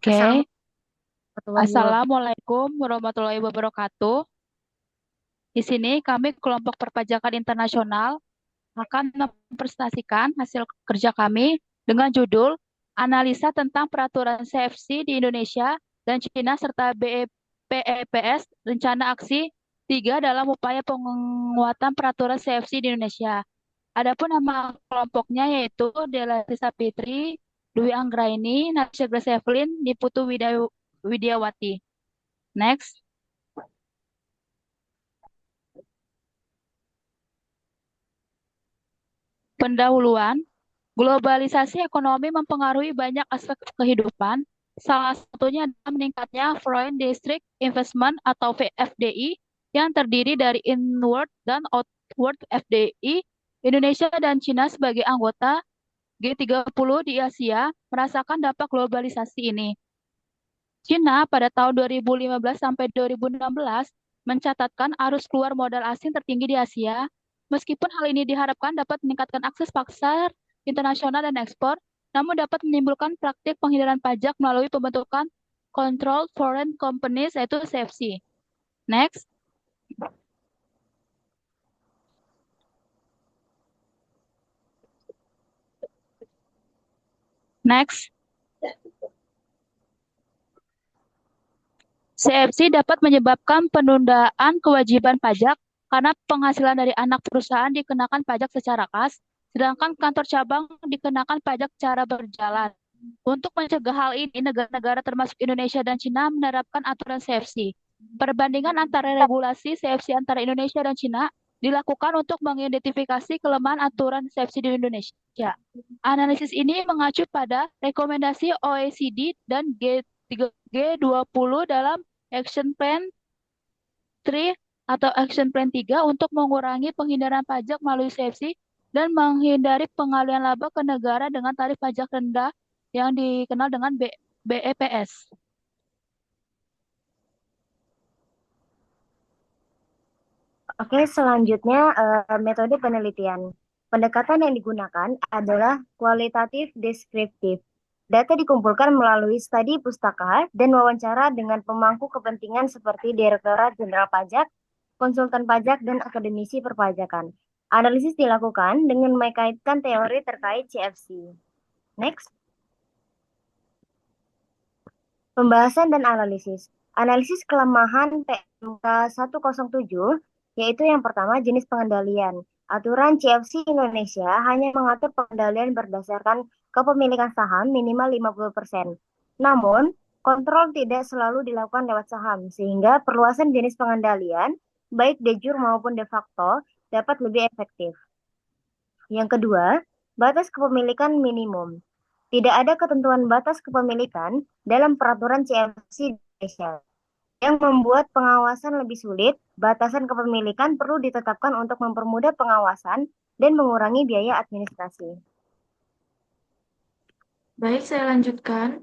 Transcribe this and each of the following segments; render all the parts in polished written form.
Oke, Assalamualaikum. Assalamualaikum warahmatullahi wabarakatuh. Di sini kami kelompok perpajakan internasional akan mempresentasikan hasil kerja kami dengan judul Analisa tentang Peraturan CFC di Indonesia dan Cina serta BEPS Rencana Aksi 3 dalam upaya penguatan peraturan CFC di Indonesia. Adapun nama kelompoknya yaitu Dela Risa Fitri, Dwi Anggraini, Natasha Grace Evelyn, Niputu Widiawati. Next. Pendahuluan, globalisasi ekonomi mempengaruhi banyak aspek kehidupan. Salah satunya adalah meningkatnya Foreign Direct Investment atau FDI yang terdiri dari inward dan outward FDI. Indonesia dan Cina sebagai anggota G30 di Asia merasakan dampak globalisasi ini. Cina pada tahun 2015 sampai 2016 mencatatkan arus keluar modal asing tertinggi di Asia. Meskipun hal ini diharapkan dapat meningkatkan akses pasar internasional dan ekspor, namun dapat menimbulkan praktik penghindaran pajak melalui pembentukan Controlled Foreign Companies yaitu CFC. Next. Next. CFC dapat menyebabkan penundaan kewajiban pajak karena penghasilan dari anak perusahaan dikenakan pajak secara kas, sedangkan kantor cabang dikenakan pajak secara berjalan. Untuk mencegah hal ini, negara-negara termasuk Indonesia dan Cina menerapkan aturan CFC. Perbandingan antara regulasi CFC antara Indonesia dan Cina dilakukan untuk mengidentifikasi kelemahan aturan CFC di Indonesia. Analisis ini mengacu pada rekomendasi OECD dan G20 dalam Action Plan 3 atau Action Plan 3 untuk mengurangi penghindaran pajak melalui CFC dan menghindari pengalian laba ke negara dengan tarif pajak rendah yang dikenal dengan BEPS. Oke, selanjutnya metode penelitian. Pendekatan yang digunakan adalah kualitatif deskriptif. Data dikumpulkan melalui studi pustaka dan wawancara dengan pemangku kepentingan seperti Direktorat Jenderal Pajak, konsultan pajak, dan akademisi perpajakan. Analisis dilakukan dengan mengkaitkan teori terkait CFC. Next. Pembahasan dan analisis. Analisis kelemahan PMK 107, yaitu yang pertama jenis pengendalian. Aturan CFC Indonesia hanya mengatur pengendalian berdasarkan kepemilikan saham minimal 50%. Namun, kontrol tidak selalu dilakukan lewat saham, sehingga perluasan jenis pengendalian, baik de jure maupun de facto, dapat lebih efektif. Yang kedua, batas kepemilikan minimum. Tidak ada ketentuan batas kepemilikan dalam peraturan CFC Indonesia yang membuat pengawasan lebih sulit. Batasan kepemilikan perlu ditetapkan untuk mempermudah pengawasan dan mengurangi biaya administrasi. Baik, saya lanjutkan.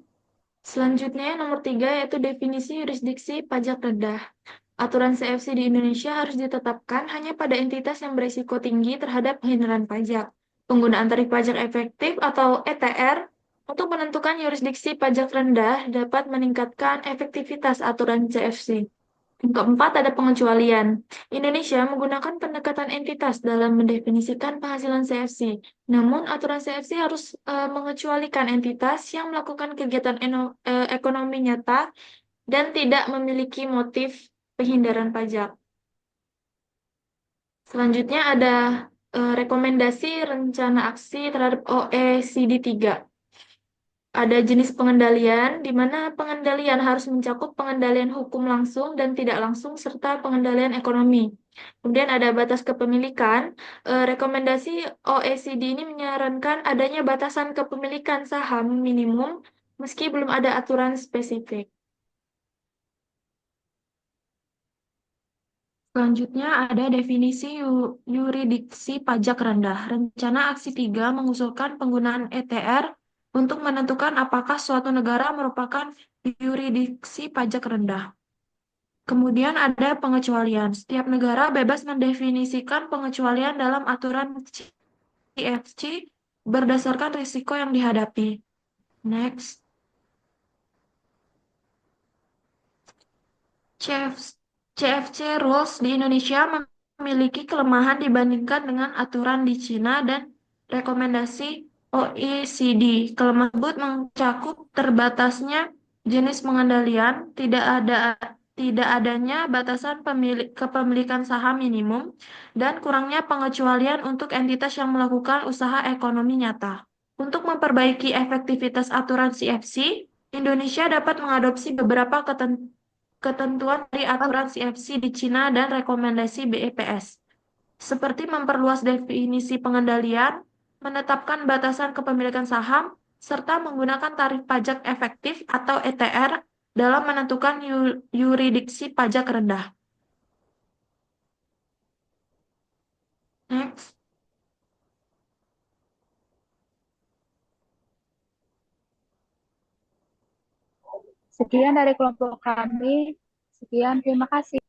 Selanjutnya, nomor 3 yaitu definisi yurisdiksi pajak rendah. Aturan CFC di Indonesia harus ditetapkan hanya pada entitas yang berisiko tinggi terhadap penghindaran pajak. Penggunaan tarif pajak efektif atau ETR untuk menentukan yurisdiksi pajak rendah dapat meningkatkan efektivitas aturan CFC. Yang keempat, ada pengecualian. Indonesia menggunakan pendekatan entitas dalam mendefinisikan penghasilan CFC. Namun, aturan CFC harus mengecualikan entitas yang melakukan kegiatan ekonomi nyata dan tidak memiliki motif penghindaran pajak. Selanjutnya ada rekomendasi rencana aksi terhadap OECD 3. Ada jenis pengendalian, di mana pengendalian harus mencakup pengendalian hukum langsung dan tidak langsung, serta pengendalian ekonomi. Kemudian ada batas kepemilikan. Rekomendasi OECD ini menyarankan adanya batasan kepemilikan saham minimum, meski belum ada aturan spesifik. Selanjutnya ada definisi yurisdiksi pajak rendah. Rencana Aksi 3 mengusulkan penggunaan ETR untuk menentukan apakah suatu negara merupakan yurisdiksi pajak rendah. Kemudian ada pengecualian. Setiap negara bebas mendefinisikan pengecualian dalam aturan CFC berdasarkan risiko yang dihadapi. Next. CFC Rules di Indonesia memiliki kelemahan dibandingkan dengan aturan di Cina dan rekomendasi OECD. Kelemahan tersebut mencakup terbatasnya jenis pengendalian, tidak adanya batasan kepemilikan saham minimum, dan kurangnya pengecualian untuk entitas yang melakukan usaha ekonomi nyata. Untuk memperbaiki efektivitas aturan CFC, Indonesia dapat mengadopsi beberapa ketentuan dari aturan CFC di Cina dan rekomendasi BEPS, seperti memperluas definisi pengendalian, menetapkan batasan kepemilikan saham, serta menggunakan tarif pajak efektif atau ETR dalam menentukan yurisdiksi pajak rendah. Next. Sekian dari kelompok kami. Sekian, terima kasih.